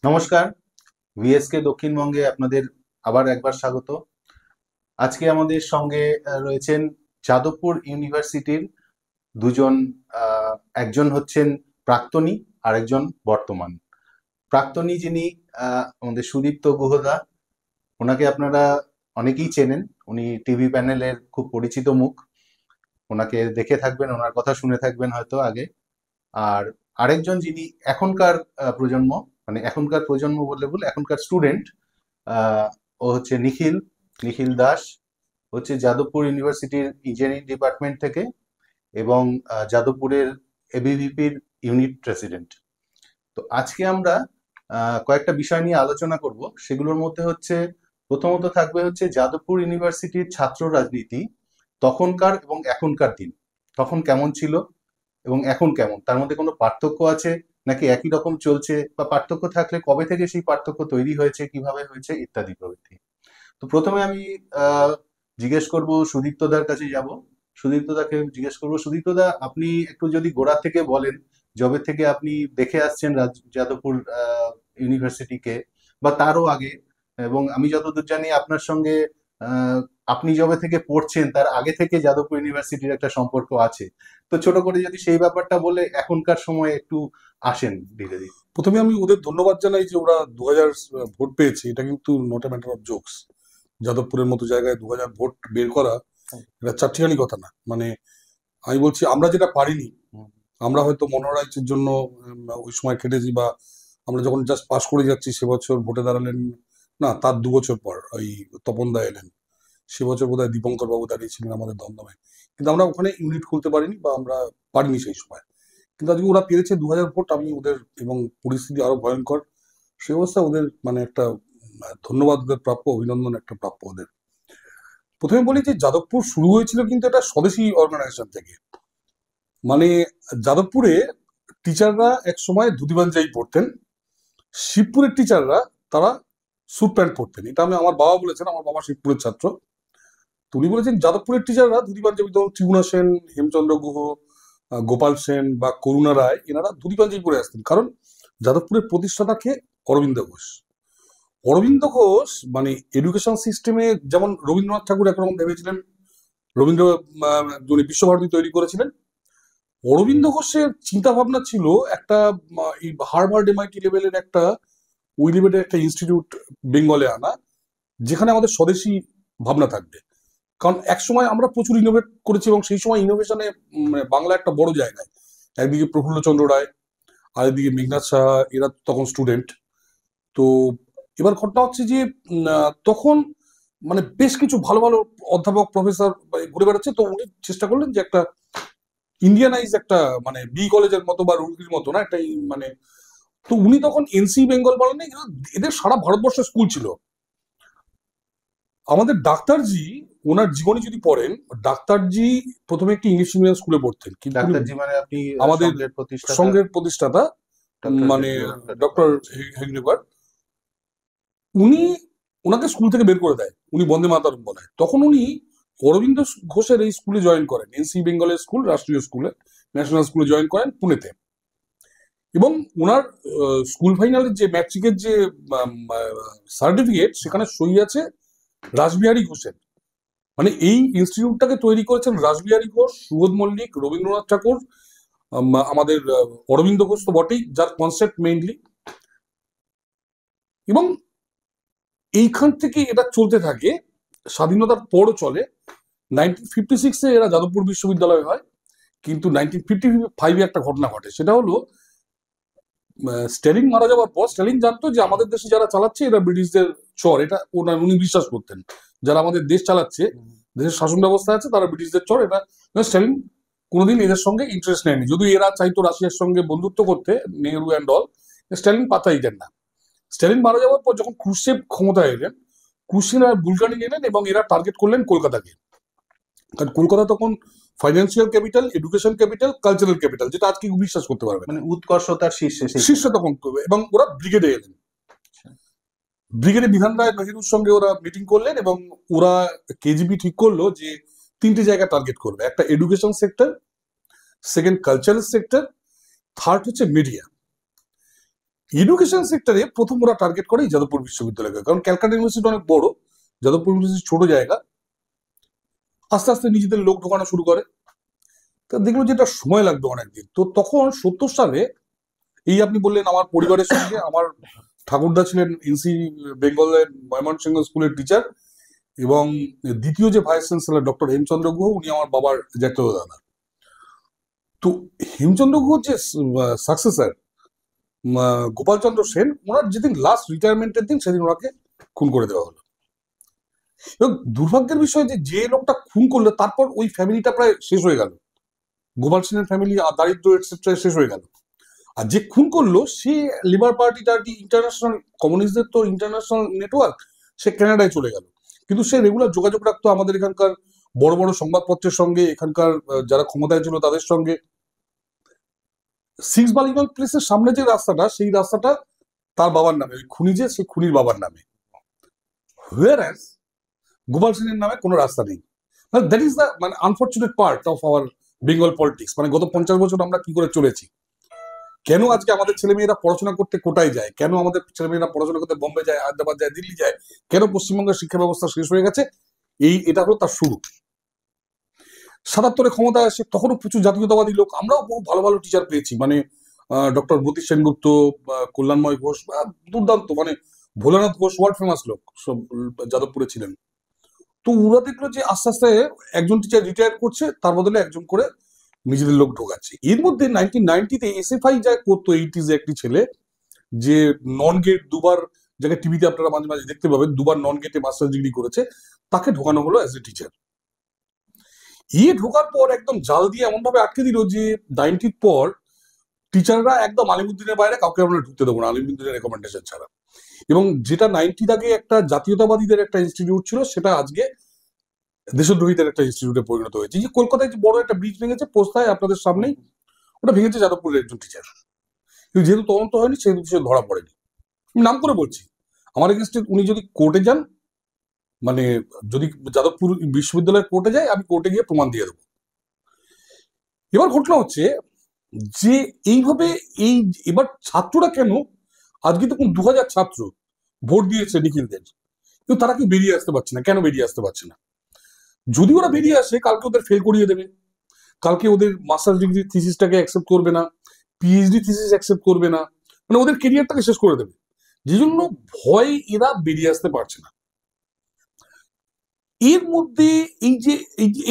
নমস্কার। ভিএসকে দক্ষিণবঙ্গে আপনাদের আবার একবার স্বাগত। আজকে আমাদের সঙ্গে রয়েছেন যাদবপুর ইউনিভার্সিটির দুজন। একজন হচ্ছেন প্রাক্তনী, আরেকজন বর্তমান। প্রাক্তনী যিনি আমাদের সুদীপ্ত গুহদা, ওনাকে আপনারা অনেকেই চেনেন। উনি টিভি প্যানেলের খুব পরিচিত মুখ। ওনাকে দেখে থাকবেন, ওনার কথা শুনে থাকবেন হয়তো আগে। আর আরেকজন যিনি এখনকার প্রজন্ম, মানে এখনকার প্রজন্ম বললে ভুল, এখনকার স্টুডেন্ট। ও হচ্ছে নিখিল নিখিল দাস। হচ্ছে যাদবপুর ইউনিভার্সিটির ইঞ্জিনিয়ারিং ডিপার্টমেন্ট থেকে, এবং যাদবপুরের এবিভিপির ইউনিট প্রেসিডেন্ট। তো আজকে আমরা কয়েকটা বিষয় নিয়ে আলোচনা করব। সেগুলোর মধ্যে হচ্ছে, প্রথমত থাকবে হচ্ছে যাদবপুর ইউনিভার্সিটির ছাত্র রাজনীতি, তখনকার এবং এখনকার দিন। তখন কেমন ছিল এবং এখন কেমন, তার মধ্যে কোনো পার্থক্য আছে নাকি একই রকম চলছে, বা পার্থক্য থাকলে কবে থেকে সেই পার্থক্য তৈরি হয়েছে, কিভাবে হয়েছে, ইত্যাদি প্রভৃতি। তো প্রথমে আমি আহ জিজ্ঞেস করব, সুদীপ্তদার কাছে যাব। সুদীপ্তদাকে জিজ্ঞেস করব, সুদীপ্তদা আপনি একটু যদি গোড়া থেকে বলেন, যবে থেকে আপনি দেখে আসছেন যাদবপুর ইউনিভার্সিটিকে, বা তারও আগে। এবং আমি যতদূর জানি আপনার সঙ্গে আহ, আপনি যবে থেকে পড়ছেন তার আগে থেকে যাদবপুর ইউনিভার্সিটির একটা সম্পর্ক আছে। তো ছোট করে যদি সেই ব্যাপারটা বলে এখনকার সময় একটু আসেন ধীরে ধীরে। প্রথমে আমি ওদের ধন্যবাদ জানাই যে ওরা 2000 ভোট পেয়েছে। এটা কিন্তু not a matter of jokes. যাদবপুরের মতো জায়গায় 2000 ভোট বের করা এটা চারটিখানি কথা না। মানে আমি বলছি, আমরা যেটা পারিনি, আমরা হয়তো মনোরাইজের জন্য ওই সময় খেটেছি, বা আমরা যখন জাস্ট পাস করে যাচ্ছি সে বছর ভোটে দাঁড়ালেন না, তার 2 বছর পর ওই তপন দা এলেন। সে বছর বোধহয় দীপঙ্কর বাবু দাঁড়িয়েছিলেন আমাদের দমদমে। কিন্তু আমরা ওখানে ইউনিট খুলতে পারিনি, বা আমরা পারিনি সেই সময়। কিন্তু আজকে ওরা পেরেছে 2000 ভোট। আমি ওদের, এবং পরিস্থিতি আরো ভয়ঙ্কর, সেই অবস্থা ওদের মানে একটা ধন্যবাদ ওদের প্রাপ্য, অভিনন্দন একটা প্রাপ্য ওদের। প্রথমে বলি যে যাদবপুর শুরু হয়েছিল কিন্তু এটা স্বদেশী অর্গানাইজেশন থেকে। মানে যাদবপুরে টিচাররা এক সময় ধুতি পাঞ্জাবি পরতেন, শিবপুরের টিচাররা তারা স্যুট প্যান্ট পরতেন। এটা আমার বাবা বলেছেন, আমার বাবা শিবপুরের ছাত্র। তো উনি বলেছেন যাদবপুরের টিচাররা ধুতি পাঞ্জাবি, যেমন ত্রিগুণা সেন, হেমচন্দ্র গুহ, গোপাল সেন বা করুণা রায়, এনারা ধুতি পাঞ্জাবি পরে আসতেন। কারণ যাদবপুরের প্রতিষ্ঠাতা কে? অরবিন্দ ঘোষ। অরবিন্দ ঘোষ মানে এডুকেশন সিস্টেমে যেমন রবীন্দ্রনাথ ঠাকুর একরকম ভেবেছিলেন, রবীন্দ্র যিনি বিশ্বভারতী তৈরি করেছিলেন, অরবিন্দ ঘোষের চিন্তা ভাবনা ছিল একটা এই হার্ভার্ড এমআইটি লেভেলের একটা, ওই লেভেলের একটা ইনস্টিটিউট বেঙ্গলে আনা, যেখানে আমাদের স্বদেশী ভাবনা থাকবে। কারণ একসময় আমরা প্রচুর ইনোভেট করেছি, এবং সেই সময় ইনোভেশনে বাংলা একটা বড় জায়গায়। একদিকে প্রফুল্লচন্দ্র রায়, আরেকদিকে মেঘনাথ সাহা, এরা তখন স্টুডেন্ট। তো এবার ঘটনা হচ্ছে যে তখন মানে বেশ কিছু ভালো ভালো অধ্যাপক প্রফেসর ঘুরে বেড়াচ্ছে। তো উনি চেষ্টা করলেন যে একটা ইন্ডিয়ানাইজ একটা, মানে বি কলেজের মতো বা রুড়কির মতো না একটা মানে। তো উনি তখন এনসি বেঙ্গল বলেন, এদের সারা ভারতবর্ষে স্কুল ছিল। আমাদের ডাক্তারজি, ওনার জীবনী যদি পড়েন, ডাক্তারজি প্রথমে একটি ইংলিশ মিডিয়াম স্কুলে পড়তেন, কিন্তু উনি ডাক্তারজি মানে আপনি আমাদের সংঘের প্রতিষ্ঠাতা সংঘের প্রতিষ্ঠাতা, ডক্টর মানে ডক্টর হেগনেকর। উনি, ওনাকে স্কুল থেকে বের করে দেয়, উনি বন্দে মাতরম বলে। তখন উনি অরবিন্দ ঘোষের এই স্কুলে জয়েন করেন, এনসি বেঙ্গলের স্কুল, রাষ্ট্রীয় স্কুলে, ন্যাশনাল স্কুলে জয়েন করেন পুনেতে। এবং ওনার স্কুল ফাইনালের যে ম্যাট্রিকের যে সার্টিফিকেট, সেখানে সই আছে রাসবিহারী ঘোষের। মানে এই ইনস্টিটিউটটাকে তৈরি করেছেন রাসবিহারী ঘোষ, সুবোধ মল্লিক, রবীন্দ্রনাথ ঠাকুর, আমাদের অরবিন্দ ঘোষ তো বটেই, যার কনসেপ্ট মেইনলি। এবং এইখান থেকে এটা চলতে থাকে, স্বাধীনতার পরও চলে। 1956-এ এরা যাদবপুর বিশ্ববিদ্যালয় হয়। কিন্তু 1955-এ একটা ঘটনা ঘটে। সেটা হলো স্ট্যালিন মারা যাওয়ার পর স্ট্যালিন জানতো যে আমাদের দেশে যারা চালাচ্ছে এরা ব্রিটিশদের চর, এটা উনি বিশ্বাস করতেন। যারা আমাদের দেশ চালাচ্ছে, দেশের শাসন ব্যবস্থা আছে, তারা ব্রিটিশদের চর। এটা স্ট্যালিন কোনোদিন এদের সঙ্গে ইন্টারেস্ট নেয়নি, যদিও এরা চাইতো রাশিয়ার সঙ্গে বন্ধুত্ব করতে, নেহরু অ্যান্ড অল। স্ট্যালিন পাত্তাই দেন না। স্ট্যালিন মারা যাওয়ার পর যখন ক্রুশ্চেভ ক্ষমতায় এলেন, ক্রুশ্চেভ আর বুলগানি এলেন, এবং এরা টার্গেট করলেন কলকাতাকে। কারণ কলকাতা তখন financial capital, education capital, cultural capital, যেটা আজকে বিশ্বাস করতে পারবে না। মানে উৎকর্ষতার শীর্ষে সেই শীর্ষে তখন করবে। এবং ওরা ব্রিগেডে এলেন। ব্রিগেডে বিধান রায় নেহেরুর সঙ্গে ওরা মিটিং করলেন, এবং ওরা কেজিবি ঠিক করলো যে 3টে জায়গা টার্গেট করবে। একটা education sector, second cultural sector, third হচ্ছে মিডিয়া। এডুকেশন সেক্টরে প্রথম ওরা টার্গেট করে যাদবপুর বিশ্ববিদ্যালয়কে, কারণ ক্যালকাটা ইউনিভার্সিটি অনেক বড়, যাদবপুর ইউনিভার্সিটি ছোট জায়গা। আস্তে আস্তে নিজেদের লোক ঢোকানো শুরু করে। তো দেখলো যে এটা সময় লাগবে অনেকদিন। তো তখন 70 সালে এই আপনি বললেন আমার পরিবারের সঙ্গে আমার ঠাকুরদা ছিলেন এনসি বেঙ্গলের ময়মনসিংহ স্কুলের টিচার, এবং দ্বিতীয় যে vice chancellor doctor Hemchandra Guha, উনি আমার বাবার জ্যাঠতো দাদা। তো হেমচন্দ্র গুহ যে সাকসেসর গোপালচন্দ্র সেন, ওনার যেদিন লাস্ট রিটায়ারমেন্টের দিন, সেদিন ওনাকে খুন করে দেওয়া হলো। এবং দুর্ভাগ্যের বিষয় যে যে লোকটা খুন করলো তারপর ওই ফ্যামিলিটা প্রায় শেষ হয়ে গেল, গোপাল সেনের ফ্যামিলি দারিদ্র এটসেট্রা শেষ হয়ে গেল। আর যে খুন করলো সে লিবার পার্টি টার্টি ইন্টারন্যাশনাল কমিউনিস্টদের তো ইন্টারন্যাশনাল নেটওয়ার্ক, সে কানাডায় চলে গেল। কিন্তু সে রেগুলার যোগাযোগ রাখতো আমাদের এখানকার বড় বড় সংবাদপত্রের সঙ্গে, এখানকার যারা ক্ষমতায় ছিল তাদের সঙ্গে। 6 বালিগঞ্জ প্লেসের সামনে যে রাস্তাটা, সেই রাস্তাটা তার বাবার নামে, ওই খুনি যে, সেই খুনির বাবার নামে। হুয়ারাস গোপাল সেনের নামে কোনো রাস্তা নেই। দ্যাট ইজ দ্য মানে unfortunate part of our Bengal politics. মানে গত 50 বছর আমরা কি করে চলেছি। কেন আজকে আমাদের ছেলেমেয়েরা পড়াশোনা করতে কোটায় যায়, কেন আমাদের ছেলেমেয়েরা পড়াশোনা করতে বোম্বে যায়, হায়দ্রাবাদ যায়, দিল্লি যায়, কেন পশ্চিমবঙ্গের শিক্ষা ব্যবস্থা শেষ হয়ে গেছে, এটা হলো তার শুরু। 77-এ ক্ষমতায় আসে, তখনও প্রচুর জাতীয়তাবাদী লোক, আমরাও বহু ভালো ভালো টিচার পেয়েছি, মানে ডক্টর জ্যোতিষ সেনগুপ্ত, কল্যাণময় ঘোষ, দুর্দান্ত, মানে ভোলানাথ ঘোষ ওয়ার্ল্ড ফেমাস লোক সব যাদবপুরে ছিলেন। তো ওরা দেখলো যে আস্তে আস্তে একজন টিচার রিটায়ার করছে, তার বদলে একজন করে নিজেদের লোক ঢোকাচ্ছে। এর মধ্যে 1990-তে এসএফআই যা করতো, 80s একটি ছেলে যে নন গেট দুবার, যাকে টিভিতে আপনারা মাঝে মাঝে দেখতে পাবেন, দুবার নন গেটে মাস্টার্স ডিগ্রি করেছে, তাকে ঢোকানো হলো অ্যাজ এ টিচার। ঢোকার পর একদম জাল দিয়ে এমন ভাবে আটকে দিল যে 90-র পর টিচাররা একদম আলিমুদ্দিনের বাইরে কাউকে আমরা ঢুকতে দেবো না, আলিমুদ্দিনের রেকমেন্ডেশন ছাড়া। এবং যেটা 90 আগে একটা জাতীয়তাবাদীদের একটা ইনস্টিটিউট ছিল, সেটা আজকে দেশদ্রোহীদের একটা ইনস্টিটিউটে পরিণত হয়েছে। যে কলকাতায় যে বড় একটা ব্রিজ ভেঙেছে পোস্তায় আপনাদের সামনেই, ওটা ভেঙেছে যাদবপুরের একজন টিচার। কিন্তু যেহেতু তদন্ত হয়নি, সেহেতু সে ধরা পড়েনি। আমি নাম করে বলছি, আমার এগেনস্টে উনি যদি কোর্টে যান, মানে যদি যাদবপুর বিশ্ববিদ্যালয়ের কোর্টে যায়, আমি কোর্টে গিয়ে প্রমাণ দিয়ে দেবো। এবার ঘটনা হচ্ছে যে এইভাবে এই এবার ছাত্ররা কেন, আজকে দেখুন 2000 ছাত্র ভোট দিয়েছে নিখিলদের, কিন্তু তারা কেউ বেরিয়ে আসতে পারছে না। কেন বেরিয়ে আসতে পারছে না? যদি ওরা বেরিয়ে আসে, কালকে ওদের ফেল করিয়ে দেবে, কালকে ওদের মাস্টার্স ডিগ্রি থিসিসটাকে অ্যাকসেপ্ট করবে না, পিএইচডি থিসিস অ্যাকসেপ্ট করবে না, মানে ওদের কেরিয়ারটাকে শেষ করে দেবে। যে জন্য ভয় এরা বেরিয়ে আসতে পারছে না। এর মধ্যে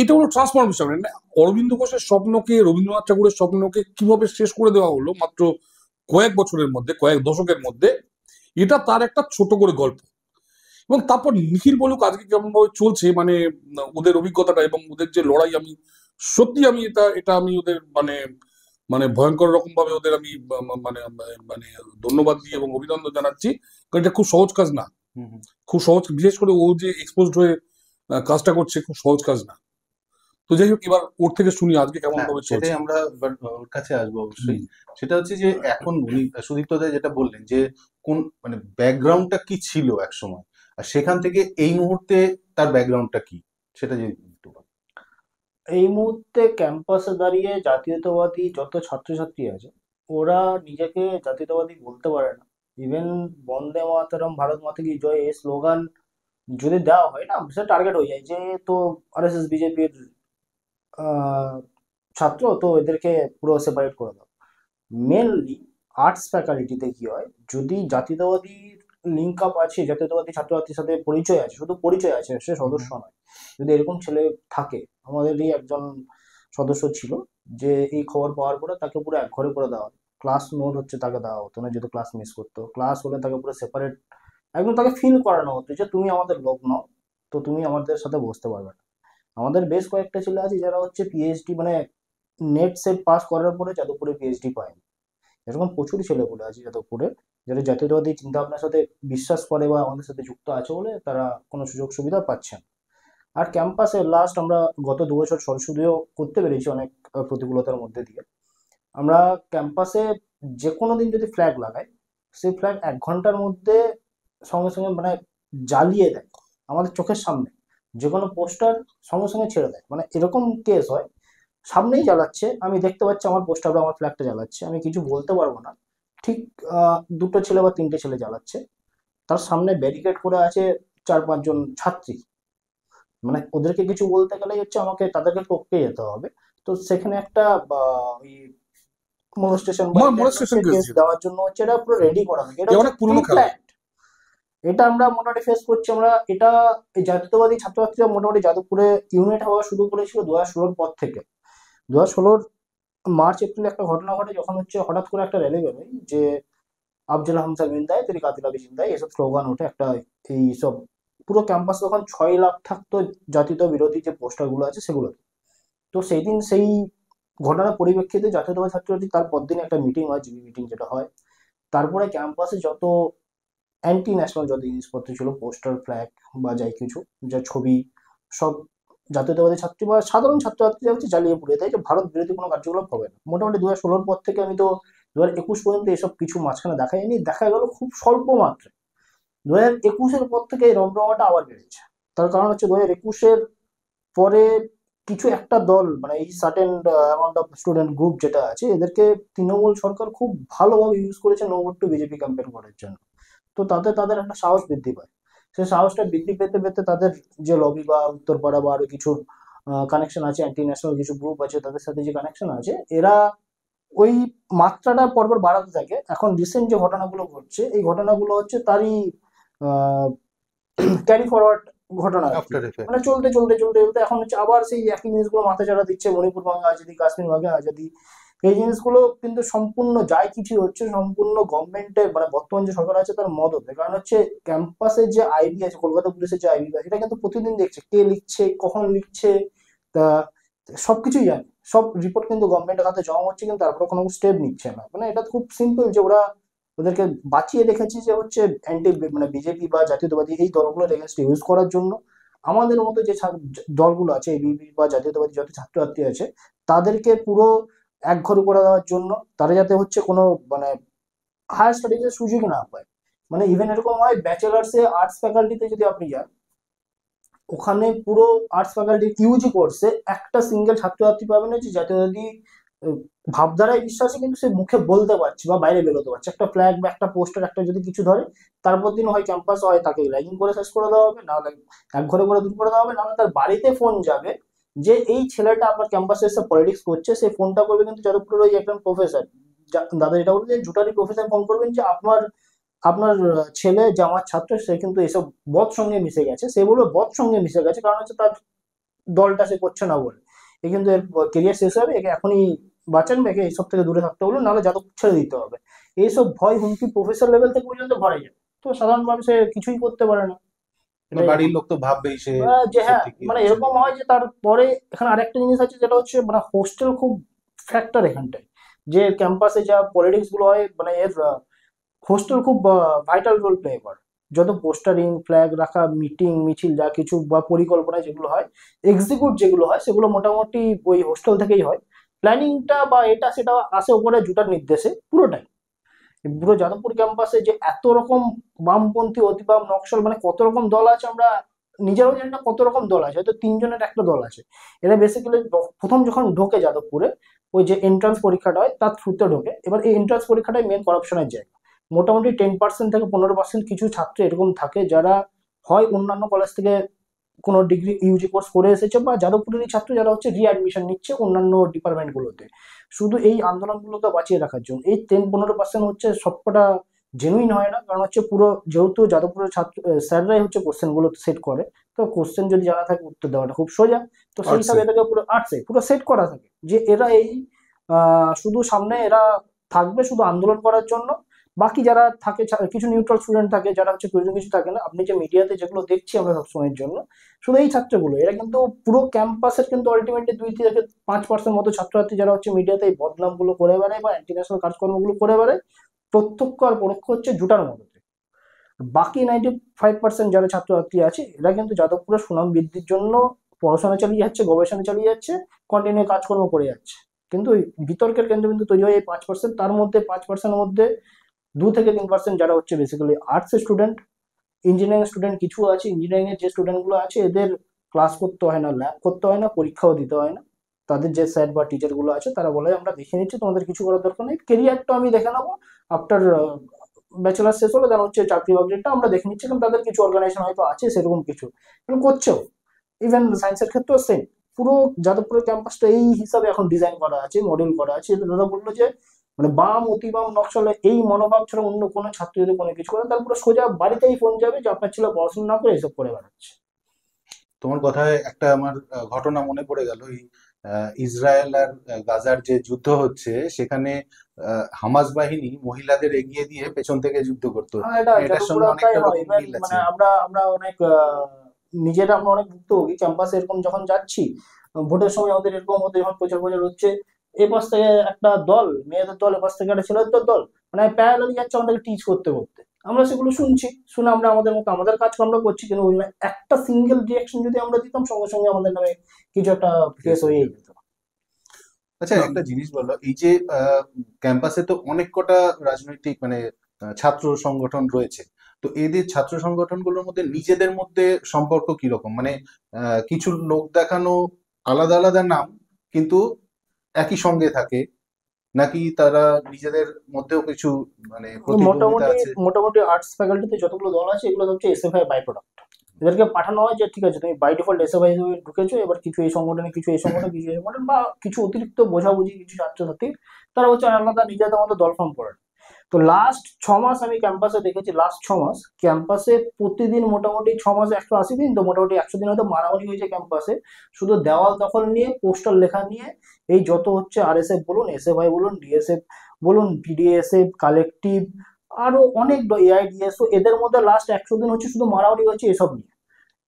এটা হলো ট্রান্সফরমেশন। মানে অরবিন্দ ঘোষের স্বপ্নকে, রবীন্দ্রনাথ ঠাকুরের স্বপ্নকে কিভাবে শেষ করে দেওয়া হলো মাত্র কয়েক বছরের মধ্যে, কয়েক দশকের মধ্যে, এটা তার একটা ছোট করে গল্প। এবং তারপর নিখিল বলুক আজকে কেমন ভাবে চলছে, মানে ওদের অভিজ্ঞতাটা এবং ওদের যে লড়াই, আমি সত্যি আমি এটা এটা আমি ওদের মানে মানে ভয়ঙ্কর রকম ভাবে ওদের আমি মানে মানে ধন্যবাদ দিই এবং অভিনন্দন জানাচ্ছি, কারণ এটা খুব সহজ কাজ না। খুব সহজ, বিশেষ করে ও যে এক্সপোজড হয়ে কাজটা করছে, খুব সহজ কাজ না। তো যাই হোক, এবার ওর থেকে শুনি আজকে কেমন ভাবে চলছে। সেটাই আমরা ওর কাছে আসবো অবশ্যই। সেটা হচ্ছে যে এখন উনি সুদীপ্ত দা যেটা বললেন যে কোন মানে ব্যাকগ্রাউন্ডটা কি ছিল এক সময়, আর সেখান থেকে এই মুহূর্তে তার ব্যাকগ্রাউন্ডটা কি, সেটা যদি একটু বলেন। এই মুহূর্তে ক্যাম্পাসে দাঁড়িয়ে জাতীয়তাবাদী যত ছাত্রছাত্রী আছে, ওরা নিজেকে জাতীয়তাবাদী বলতে পারে না। ইভেন বন্দে মাতরম, ভারত মাতা কি জয়, এই স্লোগান যদি দেওয়া হয় না, সেটা টার্গেট হয়ে যায় যে তো আরএসএস বিজেপির ছাত্র, তো এদেরকে পুরো সেপারেট করে দাও। মেনলি আর্টস ফ্যাকাল্টিতে কি হয়, যদি জাতীয়তাবাদী লিঙ্ক আপ আছে, জাতীয়তাবাদী ছাত্রছাত্রীর সাথে পরিচয় আছে, শুধু পরিচয় আছে, সে সদস্য নয়, যদি এরকম ছেলে থাকে, আমাদেরই একজন সদস্য ছিল যে এই খবর পাওয়ার পরে তাকে পুরো এক ঘরে করে দেওয়া হয়। ক্লাস নোট হচ্ছে তাকে দেওয়া হতো না, যেহেতু ক্লাস মিস করতো। ক্লাস হলে তাকে পুরো সেপারেট, একদম তাকে ফিল করানো হতো যে তুমি আমাদের লোক নও, তো তুমি আমাদের সাথে বসতে পারবে না। আমাদের বেশ কয়েকটা ছেলে আছে যারা হচ্ছে পিএইচডি, মানে নেট সেট পাস করার পরে যাদবপুরে পিএইচডি পায়নি। এরকম প্রচুর ছেলেগুলো আছে যাদবপুরে, যারা জাতীয়তাবাদী চিন্তা ভাবনার সাথে বিশ্বাস করে বা আমাদের সাথে যুক্ত আছে বলে তারা কোনো সুযোগ সুবিধা পাচ্ছে না। আর ক্যাম্পাসে লাস্ট আমরা গত 2 বছর সংসদীয় করতে পেরেছি অনেক প্রতিকূলতার মধ্যে দিয়ে। আমরা ক্যাম্পাসে যে কোনো দিন যদি ফ্ল্যাগ লাগাই, সেই ফ্ল্যাগ 1 ঘন্টার মধ্যে সঙ্গে সঙ্গে মানে জ্বালিয়ে দেয় আমাদের চোখের সামনে। যে কোনো পোস্টার সঙ্গে সঙ্গে ছেড়ে দেয়, মানে এরকম কেস হয়, সামনেই জ্বালাচ্ছে, আমি দেখতে পাচ্ছি আমার পোস্টার বা আমার ফ্ল্যাগটা জ্বালাচ্ছে, আমি কিছু বলতে পারবো না, ঠিক দুটো ছেলে বা তিনটে ছেলে জ্বালাচ্ছে, তার সামনে ব্যারিকেড করে আছে 4-5 জন ছাত্রী। মানে ওদেরকে কিছু বলতে গেলেই হচ্ছে আমাকে তাদেরকে টপকে যেতে হবে। তো সেখানে একটা ওই মোলেস্টেশন বা এই টাইপের মনস্টেশন হচ্ছে কেস কেস যেটা, দেওয়ার জন্য হচ্ছে এটা পুরো রেডি করা থাকে, এটা এ হচ্ছে অনেক পুরনো প্রি খেলা। প্ল্যান্ড। এটা আমরা মোটামুটি ফেস করছি আমরা। এটা এই জাতীয়তাবাদী ছাত্রছাত্রীরা মোটামুটি যাদবপুরে ইউনাইট হওয়া শুরু করেছিল 2016 পর থেকে। 2016 মার্চ এপ্রিলে একটা ঘটনা ঘটে, যখন হচ্ছে হঠাৎ করে একটা র্যালি বেরোয় যে আফজল হামজা জিন্দায় তেরি কাতিলাবি জিন্দায়, এসব স্লোগান ওঠে একটা। এই সব পুরো ক্যাম্পাস তখন 6 লাখ থাকতো জাতীয়তা বিরোধী যে পোস্টার গুলো আছে সেগুলো। তো সেই দিন সেই ঘটনার পরিপ্রেক্ষিতে জাতীয়তাবাদী ছাত্রছাত্রী তার পরদিন একটা মিটিং হয়, জিবি মিটিং যেটা হয়। তারপরে ক্যাম্পাসে যত অ্যান্টি ন্যাশনাল যত জিনিসপত্র ছিল, পোস্টার, ফ্ল্যাগ বা যাই কিছু, যা ছবি, সব জাতীয়তাবাদী ছাত্রী বা সাধারণ ছাত্রছাত্রীরা হচ্ছে জ্বালিয়ে পুড়িয়ে দেয়, যে ভারত বিরোধী কোনো কার্যকলাপ হবে না। মোটামুটি 2016 পর থেকে আমি তো 2021 পর্যন্ত এসব কিছু মাঝখানে দেখা যায়নি, দেখা গেল খুব স্বল্প মাত্রায়। 2021-এর পর থেকে এই রমরমাটা আবার বেড়েছে। তার কারণ হচ্ছে 2021-এর পরে কিছু একটা দল, মানে এই certain amount of student group যেটা আছে, এদেরকে তৃণমূল সরকার খুব ভালোভাবে ইউজ করেছে no vote to BJP campaign করার জন্য। তো তাতে তাদের একটা সাহস বৃদ্ধি পায়। সেই সাহসটা বৃদ্ধি পেতে পেতে তাদের যে লবি বা উত্তরপাড়া বা আরো কিছু কানেকশন আছে, অ্যান্টি ন্যাশনাল কিছু গ্রুপ আছে, তাদের সাথে যে কানেকশন আছে, এরা ওই মাত্রাটা পরপর বাড়াতে থাকে। এখন রিসেন্ট যে ঘটনাগুলো ঘটছে, এই ঘটনাগুলো হচ্ছে তারই ক্যারি ফরওয়ার্ড ঘটনা আর কি। After effect. মানে চলতে চলতে চলতে চলতে এখন হচ্ছে আবার সেই একই জিনিসগুলো মাথা চাড়া দিচ্ছে, মণিপুর ভাঙা আজাদি, কাশ্মীর ভাঙা আজাদি। এই জিনিসগুলো কিন্তু সম্পূর্ণ যাই কিছু হচ্ছে সম্পূর্ণ গভর্নমেন্টের, মানে বর্তমান যে সরকার আছে তার মদতে। কারণ হচ্ছে ক্যাম্পাসে যে আইবি আছে, কলকাতা পুলিশের যে আইবি আছে, এটা কিন্তু প্রতিদিন দেখছে কে লিখছে, কখন লিখছে, তা সবকিছুই জানে। সব রিপোর্ট কিন্তু গভর্নমেন্টের কাছে জমা হচ্ছে, কিন্তু তারপরে কোনো স্টেপ নিচ্ছে না। মানে এটা খুব সিম্পল যে ওরা ওদেরকে বাঁচিয়ে রেখেছে যে হচ্ছে অ্যান্টি, মানে বিজেপি বা জাতীয়তাবাদী এই দলগুলোর এগেনস্ট ইউজ করার জন্য। আমাদের মতো যে দলগুলো আছে, এবিপি বা জাতীয়তাবাদী যত ছাত্রছাত্রী আছে, তাদেরকে পুরো একঘরে করে দেওয়ার জন্য, তারা যাতে হচ্ছে কোনো মানে হায়ার স্টাডিজের সুযোগ না পায়। মানে ইভেন এরকম হয়, ব্যাচেলার্সে আর্টস ফ্যাকাল্টিতে যদি আপনি যান, ওখানে পুরো আর্টস ফ্যাকাল্টি ইউজি কোর্সে একটা সিঙ্গেল ছাত্রছাত্রী পাবেন যে জাতীয়তাবাদী আহ, ভাবধারায় বিশ্বাসী, কিন্তু সে মুখে বলতে পারছে বা বাইরে বেরোতে পারছে। একটা ফ্ল্যাগ বা একটা পোস্টার একটা যদি কিছু ধরে, তারপর দিন হয় ক্যাম্পাস হয় তাকে র্যাগিং করে শেষ করে দেওয়া হবে, নাহলে এক ঘরে করে দূর করে দেওয়া হবে, নাহলে তার বাড়িতে ফোন যাবে যে এই ছেলেটা আপনার ক্যাম্পাসে এসে পলিটিক্স করছে। সেই ফোনটা করবে কিন্তু যাদবপুরের ওই একজন প্রফেসর, দাদা যেটা বলছে জুটারি প্রফেসর, ফোন করবেন যে আপনার আপনার ছেলে যে আমার ছাত্র, সে কিন্তু এসব বদ সঙ্গে মিশে গেছে। সে বলবে বদ সঙ্গে মিশে গেছে কারণ হচ্ছে তার দলটা সে করছে না বলে। এ কিন্তু এর কেরিয়ার শেষ হবে, একে এখনই বাঁচান, একে এইসব থেকে দূরে থাকতে বলুন, নাহলে যাদব ছেড়ে দিতে হবে। এইসব ভয় হুমকি প্রফেসর লেভেল থেকে পর্যন্ত ভরে যায়। তো সাধারণ মানুষে কিছুই করতে পারে না। না, এটাই বাড়ির এখন লোক তো ভাববেই সে যে সে হ্যাঁ, ঠিকই মানে আছে। এরকম হয় যে তারপরে এখানে আরেকটা জিনিস আছে যেটা হচ্ছে মানে হোস্টেল খুব ফ্যাক্টর এখানটায়। যে ক্যাম্পাসে যা পলিটিক্স গুলো হয়, মানে এর হোস্টেল খুব ভাইটাল রোল প্লে করে। যত পোস্টারিং, ফ্ল্যাগ রাখা, মিটিং মিছিল যা কিছু বা পরিকল্পনা যেগুলো হয়, এক্সিকিউট যেগুলো হয়, সেগুলো মোটামুটি ওই হোস্টেল থেকেই হয়। প্ল্যানিংটা বা এটা সেটা আসে উপরে জুটার নির্দেশে পুরোটাই। পুরো যাদবপুর ক্যাম্পাসে যে এত রকম বামপন্থী, অতি বাম, নকশাল, মানে কত রকম দল আছে আমরা নিজেরাও জানি না কত রকম দল আছে। হয়তো 3 জনের একটা দল আছে। এরা বেসিক্যালি প্রথম যখন ঢোকে যাদবপুরে, ওই যে এন্ট্রান্স পরীক্ষাটা হয় তার থ্রুতে ঢোকে। এবার এই এন্ট্রান্স পরীক্ষাটাই মেন করাপশনের জায়গা। মোটামুটি 10% থেকে 15% কিছু ছাত্র এরকম থাকে যারা হয় অন্যান্য কলেজ থেকে কোনো ডিগ্রি ইউজি কোর্স করে এসেছে, বা যাদবপুরেরই ছাত্র যারা হচ্ছে রিঅ্যাডমিশন নিচ্ছে অন্যান্য ডিপার্টমেন্টগুলোতে, শুধু এই আন্দোলনগুলোকে বাঁচিয়ে রাখার জন্য। এই 10-15% হচ্ছে সবকটা জেনুইন হয় না, কারণ হচ্ছে পুরো যেহেতু যাদবপুরের ছাত্র স্যাররাই হচ্ছে কোশ্চেন গুলো সেট করে। তো কোশ্চেন যদি জানা থাকে উত্তর দেওয়াটা খুব সোজা। তো সেই হিসাবে আর্টসে এটাকে পুরো আর্টসে পুরো সেট করা থাকে যে এরা এই শুধু সামনে এরা থাকবে শুধু আন্দোলন করার জন্য। বাকি যারা থাকে কিছু নিউট্রাল স্টুডেন্ট থাকে যারা হচ্ছে প্রয়োজন কিছু থাকে না। আপনি যে মিডিয়াতে যেগুলো দেখছি আমরা সবসময়ের জন্য, শুধু এই ছাত্রগুলো, এরা কিন্তু পুরো ক্যাম্পাসের কিন্তু আলটিমেটলি 2 থেকে 5% মতো ছাত্রছাত্রী যারা হচ্ছে মিডিয়াতে এই বদনাম গুলো করে বেড়ায় বা অ্যান্টি কাজকর্মগুলো করে বেড়ায়, প্রত্যক্ষ আর পরোক্ষ হচ্ছে জুটার মদতে। বাকি 95% যারা ছাত্রছাত্রী আছে, এরা কিন্তু যাদবপুরের সুনাম বৃদ্ধির জন্য পড়াশোনা চালিয়ে যাচ্ছে, গবেষণা চালিয়ে যাচ্ছে, কন্টিনিউ কাজকর্ম করে যাচ্ছে। কিন্তু ওই বিতর্কের কেন্দ্রবিন্দু তৈরি হয় এই 5%। তার মধ্যে 5%-এর মধ্যে 2 থেকে 3% যারা হচ্ছে basically arts student, engineering student কিছু আছে। ইঞ্জিনিয়ারিং এর যে স্টুডেন্ট গুলো আছে, এদের ক্লাস করতে হয় না, ল্যাব করতে হয় না, পরীক্ষাও দিতে হয় না। তাদের যে স্যার বা টিচার গুলো আছে তারা বলে আমরা দেখে নিচ্ছি, তোমাদের কিছু করার দরকার নেই, কেরিয়ারটা আমি দেখে নেবো আফটার ব্যাচেলার শেষ হলো, দেন হচ্ছে চাকরি বাকরিটা আমরা দেখে নিচ্ছি। কারণ তাদের কিছু অর্গানাইজেশন হয়তো আছে সেরকম কিছু করছেও। ইভেন সায়েন্সের ক্ষেত্রেও সেম, পুরো যাদবপুরের ক্যাম্পাসটা এই হিসাবে এখন ডিজাইন করা আছে, মডেল করা আছে। দাদা বললো যে মানে বাম অতি বাম নকশালে এই মনোভাব ছাড়া অন্য কোনো ছাত্র যদি কোনো কিছু করে তারপরে সোজা বাড়িতেই ফোন যাবে যে আপনার ছেলে পড়াশোনা না করে এসব করে বেড়াচ্ছে। তোমার কথায় একটা আমার ঘটনা মনে পড়ে গেল। এই ইসরায়েল আর গাজার যে যুদ্ধ হচ্ছে, সেখানে হামাস বাহিনী মহিলাদের এগিয়ে দিয়ে পেছন থেকে যুদ্ধ করতো। এটা এটার সঙ্গে যাদবপুরে প্রায় অনেকটা হয়। রকম Even মিল মানে আছে। আমরা অনেক নিজেরা আমরা অনেক ভুক্তভোগী ক্যাম্পাসে এরকম যখন যাচ্ছি, ভোটের সময় আমাদের এরকম হতে যখন প্রচার প্রচার হচ্ছে, এ পাশ থেকে একটা দল মেয়েদের দল, এ পাশ থেকে একটা ছেলেদের দল, মানে প্যারালালি যাচ্ছে আমাদেরকে টিচ করতে করতে। আমরা সেগুলো শুনছি, শুনে আমরা আমাদের মতো আমাদের কাজ আমরা করছি, কিন্তু ওই একটা সিঙ্গেল রিয়াকশন যদি আমরা দিতাম সঙ্গে সঙ্গে আমাদের নামে কিছু একটা কেস হয়ে যেত। আচ্ছা, না, একটা জিনিস বলো, এই যে ক্যাম্পাসে তো অনেক কটা রাজনৈতিক মানে ছাত্র সংগঠন রয়েছে, তো এদের ছাত্র সংগঠনগুলোর মধ্যে নিজেদের মধ্যে সম্পর্ক কিরকম? মানে কিছু লোক দেখানো আলাদা আলাদা নাম কিন্তু একই সঙ্গে থাকে, নাকি তারা নিজেদের মধ্যেও কিছু মানে প্রতিদ্বন্দ্বিতা মোটামুটি আছে? মোটামুটি আর্টস ফ্যাকাল্টিতে যতগুলো দল আছে এগুলো হচ্ছে এসএফআই বাই প্রোডাক্ট। এদেরকে পাঠানো হয় যে ঠিক আছে তুমি বাই ডিফল্ট এসএফআই হিসেবে ঢুকেছো, এবার কিছু এই সংগঠনে, কিছু এই সংগঠনে, কিছু এই সংগঠন, বা কিছু অতিরিক্ত বোঝাবুঝি কিছু ছাত্রছাত্রী তারা হচ্ছে আলাদা নিজেদের মতো দল ফর্ম করে। তো লাস্ট 6 মাস আমি ক্যাম্পাসে দেখেছি, লাস্ট 6 মাস ক্যাম্পাসে প্রতিদিন মোটামুটি 6 মাসে 180 দিন, তো মোটামুটি 100 দিন হয়তো মারামারি হয়েছে ক্যাম্পাসে, শুধু দেওয়াল দখল নিয়ে, পোস্টার লেখা নিয়ে। এই যত হচ্ছে আরএসএফ বলুন, এসএফআই বলুন, ডিএসএফ বলুন, বিডিএসএফ, কালেকটিভ, আরো অনেক এআইডিএসও, এদের মধ্যে লাস্ট 100 দিন হচ্ছে শুধু মারামারি হয়েছে এসব নিয়ে।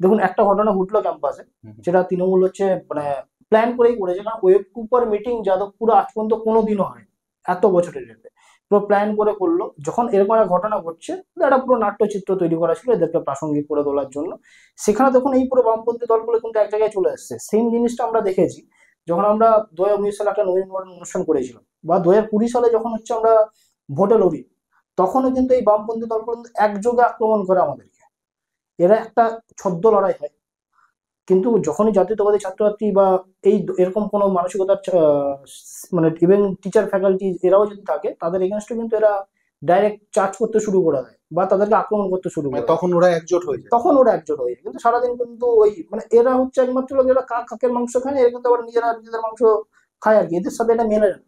দেখুন একটা ঘটনা ঘটলো ক্যাম্পাসে, হুম, যেটা তৃণমূল হচ্ছে মানে প্ল্যান করেই করেছে, কারণ ওয়েব কুপার মিটিং যাদবপুরে আজ পর্যন্ত কোনোদিনও হয় এত বছরের রেটে, পুরো প্ল্যান করে করলো। যখন এরকম একটা ঘটনা ঘটছে, একটা পুরো নাট্যচিত্র তৈরি করা ছিল এদেরকে প্রাসঙ্গিক করে তোলার জন্য। সেখানে দেখুন এই পুরো বামপন্থী দলগুলো কিন্তু এক জায়গায় চলে এসছে। সেম জিনিসটা আমরা দেখেছি যখন আমরা 2019 সালে একটা নবীনবরণ অনুষ্ঠান করেছিলাম, বা 2020 সালে যখন হচ্ছে আমরা ভোটে লড়ি, তখনও কিন্তু এই বামপন্থী দলগুলো কিন্তু একযোগে আক্রমণ করে আমাদেরকে। এরা একটা ছদ্ম লড়াই হয়, কিন্তু যখনই জাতীয়তাবাদী ছাত্রছাত্রী বা এই এরকম কোনো মানসিকতার মানে ইভেন টিচার ফ্যাকাল্টি এরাও যদি থাকে, তাদের এগেনস্টে কিন্তু এরা ডাইরেক্ট চার্জ করতে শুরু করে দেয় বা তাদেরকে আক্রমণ করতে শুরু মানে করে দেয়। তখন ওরা একজোট হয়ে যায়। তখন ওরা একজোট হয়ে যায়, কিন্তু সারাদিন কিন্তু ওই মানে এরা হচ্ছে একমাত্র লোক যারা কাকের মাংস খায় না, এরা কিন্তু আবার নিজেরা নিজেদের মাংস খায় আর কি, এদের সাথে এটা মেলে না।